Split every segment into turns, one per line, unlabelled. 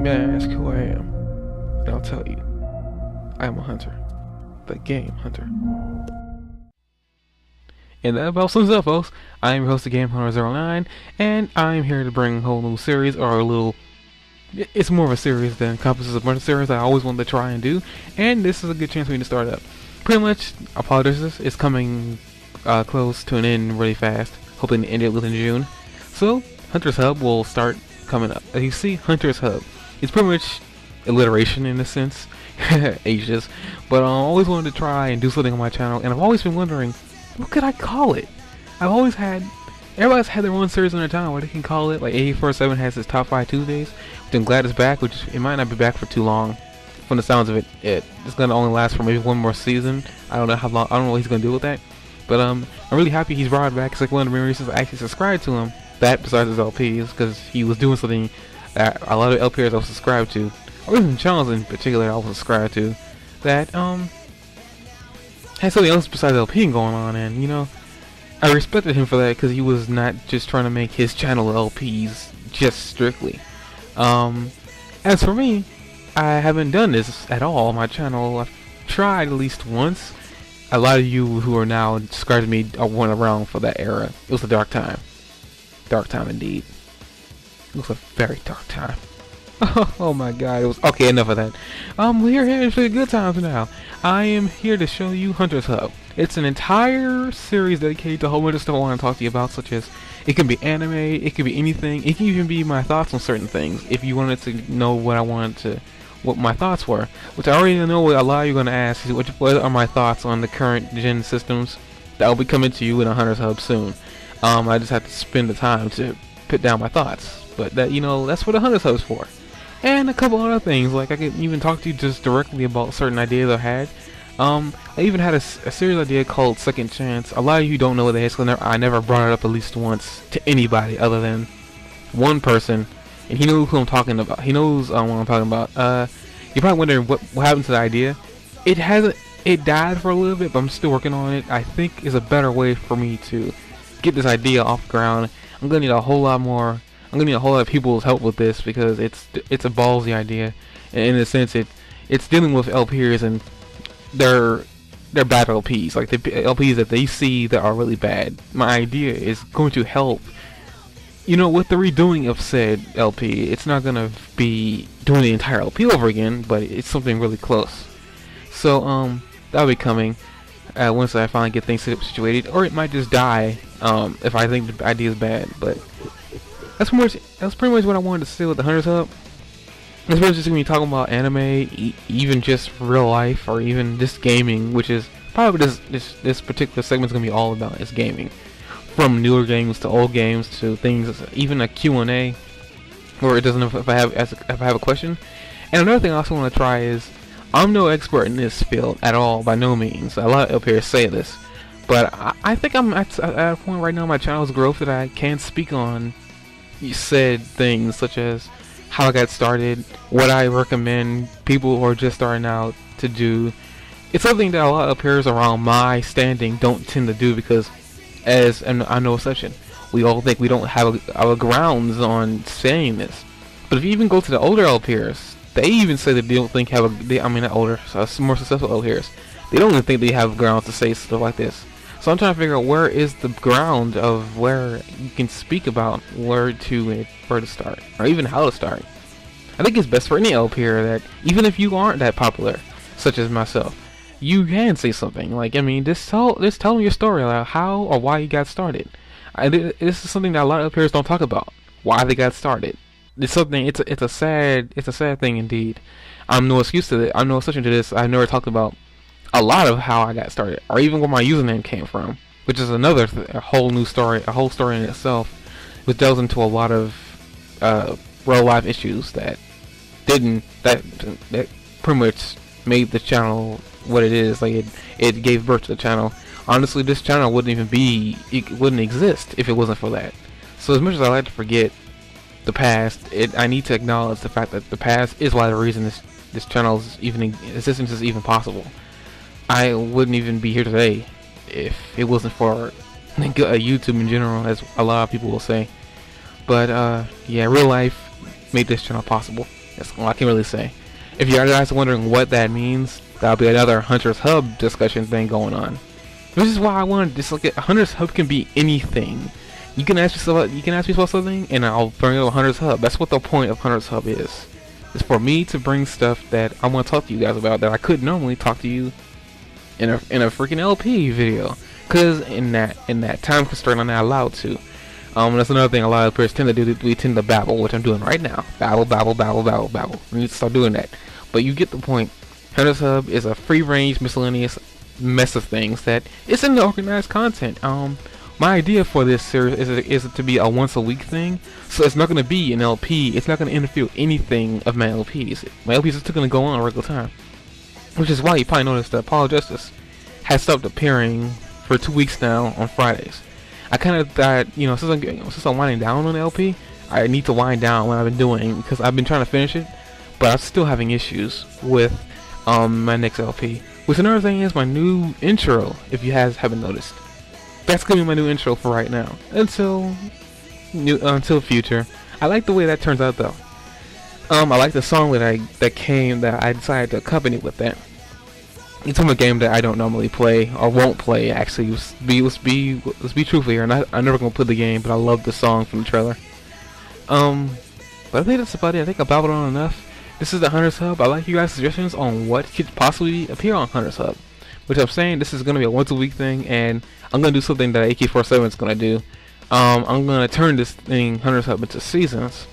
may ask who I am, and I'll tell you. I am a hunter. The game hunter. And that about sums it up, folks. I am your host of Game Hunter 09, and I'm here to bring a whole new series, or a little... It's more of a series than encompasses a bunch of series I always wanted to try and do, and this is a good chance for me to start up. Pretty much, I apologize, it's coming close to an end really fast, hoping to end it within June. So, Hunter's Hub will start coming up. As you see, Hunter's Hub. It's pretty much alliteration in a sense, ages, but I always wanted to try and do something on my channel, and I've always been wondering, what could I call it? Everybody's had their own series on their channel where they can call it, like 847 has his Top 5 Tuesdays, which I'm glad it's back, which it might not be back for too long. From the sounds of it, it's gonna only last for maybe one more season. I don't know how long, I don't know what he's gonna do with that. But I'm really happy he's brought it back. It's like one of the main reasons I actually subscribed to him. That besides his LPs, because he was doing something that a lot of LPs I was subscribed to, or even channels in particular I was subscribed to, that had something else besides LPing going on, and you know, I respected him for that because he was not just trying to make his channel LPs just strictly. As for me, I haven't done this at all on my channel. I've tried at least once. A lot of you who are now subscribed to me weren't around for that era. It was a dark time. Dark time indeed. It was a very dark time. Oh my god, it was... Okay, enough of that. We're here for the good times now. I am here to show you Hunter's Hub. It's an entire series dedicated to a whole bunch of stuff I want to talk to you about, such as, it can be anime, it can be anything, it can even be my thoughts on certain things, if you wanted to know what my thoughts were. Which I already know what a lot of you are going to ask, is what are my thoughts on the current gen systems that will be coming to you in a Hunter's Hub soon. I just have to spend the time to put down my thoughts. But that, you know, that's what the Hunter's Hub's for. And a couple other things, like I could even talk to you just directly about certain ideas I had. I even had a series idea called Second Chance. A lot of you don't know what that is, because I never brought it up at least once to anybody other than one person, and he knows who I'm talking about. He knows what I'm talking about. You're probably wondering what happened to the idea. It died for a little bit, but I'm still working on it. I think is a better way for me to get this idea off the ground. I'm gonna need a whole lot of people's help with this, because it's a ballsy idea, and in a sense it's dealing with LPers and they're bad LPs, like the LPs that they see that are really bad. My idea is going to help, you know, with the redoing of said LP. It's not gonna be doing the entire LP over again, but it's something really close. So that'll be coming once I finally get things situated, or it might just die if I think the idea is bad. But that's pretty much what I wanted to say with the Hunter's Hub. It's really just gonna be talking about anime, even just real life, or even just gaming, which is probably this particular segment is gonna be all about, is gaming. From newer games to old games to things, even a Q&A, where it doesn't know if I have a question. And another thing I also want to try is, I'm no expert in this field at all, by no means. A lot of LPers say this, but I think I'm at a point right now in my channel's growth that I can speak on said things, such as how I got started, what I recommend people who are just starting out to do. It's something that a lot of peers around my standing don't tend to do, because, and I'm no exception, we all think we don't have our grounds on saying this. But if you even go to the older LPers, they even say that they don't think not older, more successful LPers, they don't even think they have grounds to say stuff like this. So I'm trying to figure out where is the ground of where you can speak about where to start, or even how to start. I think it's best for any LPer that, even if you aren't that popular, such as myself, you can say something. Like, I mean, just tell them your story, like how or why you got started. This is something that a lot of LPers don't talk about, why they got started. It's something. It's a sad thing indeed. I'm no excuse to it. I'm no exception to this. I've never talked about a lot of how I got started, or even where my username came from, which is another a whole story in itself, which delves into a lot of real life issues that pretty much made the channel what it is. Like it gave birth to the channel. Honestly, this channel wouldn't exist if it wasn't for that. So as much as I like to forget the past, I need to acknowledge the fact that the past is why the reason this channel's existence is even possible. I wouldn't even be here today if it wasn't for YouTube in general, as a lot of people will say. But yeah, real life made this channel possible. That's all I can really say. If you guys are wondering what that means, that'll be another Hunter's Hub discussion thing going on. Which is why I wanted to look at Hunter's Hub can be anything. You can ask me about something, and I'll bring up a Hunter's Hub. That's what the point of Hunter's Hub is. It's for me to bring stuff that I want to talk to you guys about that I couldn't normally talk to you in a freaking LP video. Cause in that time constraint I'm not allowed to. That's another thing a lot of players tend to do. We tend to babble, which I'm doing right now. Babble, babble, babble, babble, babble. We need to start doing that. But you get the point. Hunter's Hub is a free-range, miscellaneous mess of things that isn't organized content. My idea for this series is to be a once-a-week thing. So it's not going to be an LP. It's not going to interfere with anything of my LPs. My LPs are still going to go on a regular time. Which is why you probably noticed that Apollo Justice has stopped appearing for 2 weeks now on Fridays. I kind of thought, since I'm winding down on LP, I need to wind down what I've been doing because I've been trying to finish it, but I'm still having issues with my next LP. Which another thing is my new intro, if you haven't noticed. That's gonna be my new intro for right now until future. I like the way that turns out though. I like the song that I decided to accompany with that. It's from a game that I don't normally play or won't play. Actually, let's be truthful here. I'm never gonna play the game, but I love the song from the trailer. But I think that's about it. I think I babbled on enough. This is the Hunter's Hub. I like you guys' suggestions on what could possibly appear on Hunter's Hub. Which I'm saying this is gonna be a once-a-week thing, and I'm gonna do something that AK-47 is gonna do. I'm gonna turn this thing Hunter's Hub into seasons.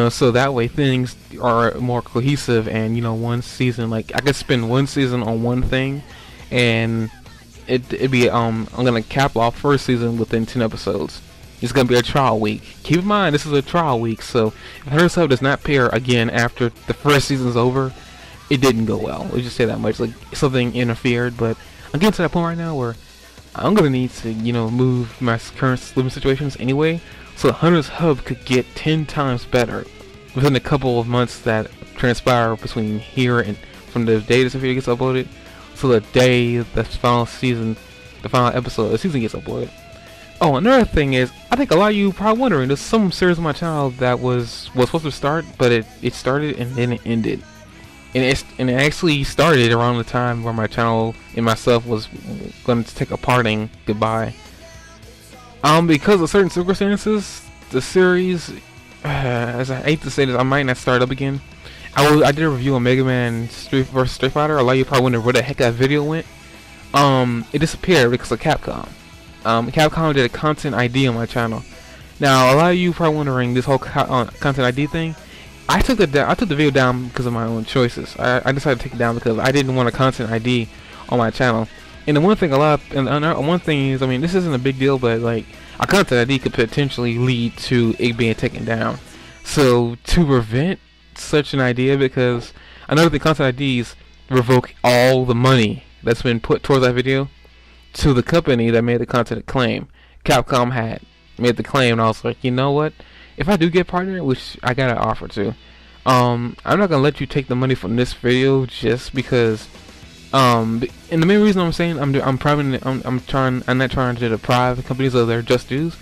So that way things are more cohesive, and one season, like I could spend one season on one thing, and it'd be I'm gonna cap off first season within 10 episodes. It's gonna be a trial week. Keep in mind this is a trial week, so if Hunter's Hub does not pair again after the first season's over, it didn't go well. Let's just say that much. Like something interfered, but I'm getting to that point right now where I'm gonna need to move my current living situations anyway. So Hunter's Hub could get 10 times better within a couple of months that transpire between here and from the day this video gets uploaded to the day the final episode of the season gets uploaded. Oh, another thing is, I think a lot of you are probably wondering, there's some series on my channel that was supposed to start, but it started and then it ended. And it actually started around the time where my channel and myself was going to take a parting goodbye. Because of certain circumstances, the series, as I hate to say this, I might not start up again. I did a review on Mega Man vs. Street Fighter. A lot of you probably wonder where the heck that video went. It disappeared because of Capcom. Capcom did a content ID on my channel. Now, a lot of you probably wondering this whole content ID thing. I took the video down because of my own choices. I decided to take it down because I didn't want a content ID on my channel. And the one thing one thing is, I mean, this isn't a big deal, but like a content ID could potentially lead to it being taken down. So to prevent such an idea, because another thing, content IDs revoke all the money that's been put towards that video to the company that made the content claim. Capcom had made the claim, and I was like, you know what? If I do get partnered, which I got an offer to, I'm not gonna let you take the money from this video just because. And the main reason I'm saying I'm not trying to deprive companies of their just dues.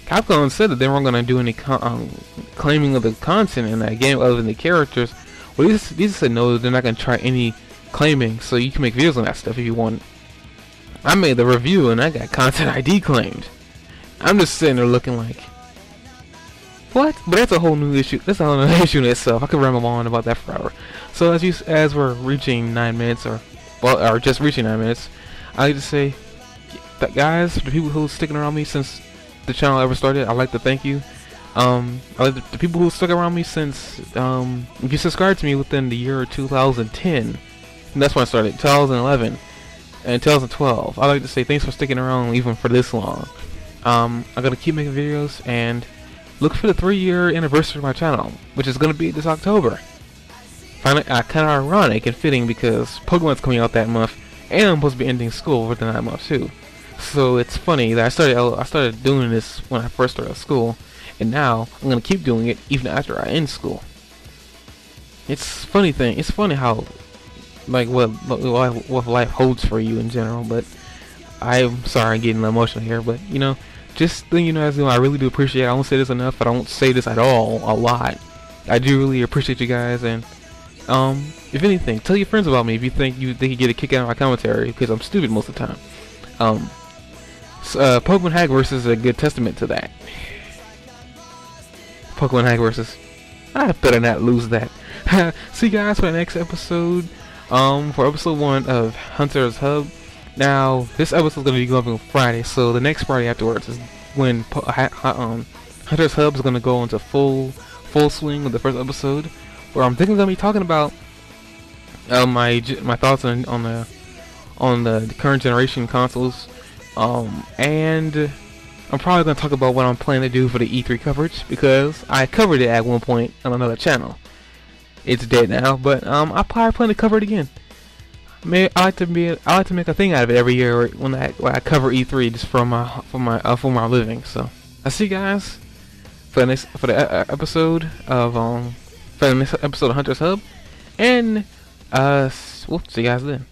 Capcom said that they weren't gonna do any claiming of the content in that game other than the characters. Well, these said no, they're not gonna try any claiming, so you can make videos on that stuff if you want. I made the review and I got content ID claimed. I'm just sitting there looking like, what? But that's a whole new issue. That's a whole new issue in itself. I could ramble on about that forever. So as we're reaching 9 minutes, or just reaching 9 minutes, I like to say that, guys, the people who sticking around me since the channel ever started, I'd like to thank you. I like the people who stuck around me since if you subscribed to me within the year 2010, and that's when I started, 2011 and 2012. I'd like to say thanks for sticking around even for this long. I'm gonna keep making videos and look for the 3-year anniversary of my channel, which is gonna be this October. Kind of ironic and fitting because Pokemon's coming out that month, and I'm supposed to be ending school within that month too. So it's funny that I started doing this when I first started school, and now I'm gonna keep doing it even after I end school. It's funny how like what life holds for you in general. But I'm sorry I'm getting emotional here, but just letting you know, I really do appreciate it. I don't say this enough. I don't say this at all a lot. I do really appreciate you guys, and if anything, tell your friends about me if you think they could get a kick out of my commentary, because I'm stupid most of the time. Pokemon Hack versus is a good testament to that. Pokemon Hack versus. I better not lose that. See you guys for the next episode. For episode 1 of Hunter's Hub. Now, this episode is going to be going on Friday, so the next Friday afterwards is when Hunter's Hub is going to go into full swing with the first episode, where I'm thinking I'm going to be talking about my thoughts on the current generation consoles, and I'm probably going to talk about what I'm planning to do for the E3 coverage, because I covered it at one point on another channel. It's dead now, but I probably plan to cover it again. I like to make a thing out of it every year when I cover E3 just for my living. So I see you guys for the episode of Hunter's Hub, and we'll see you guys then.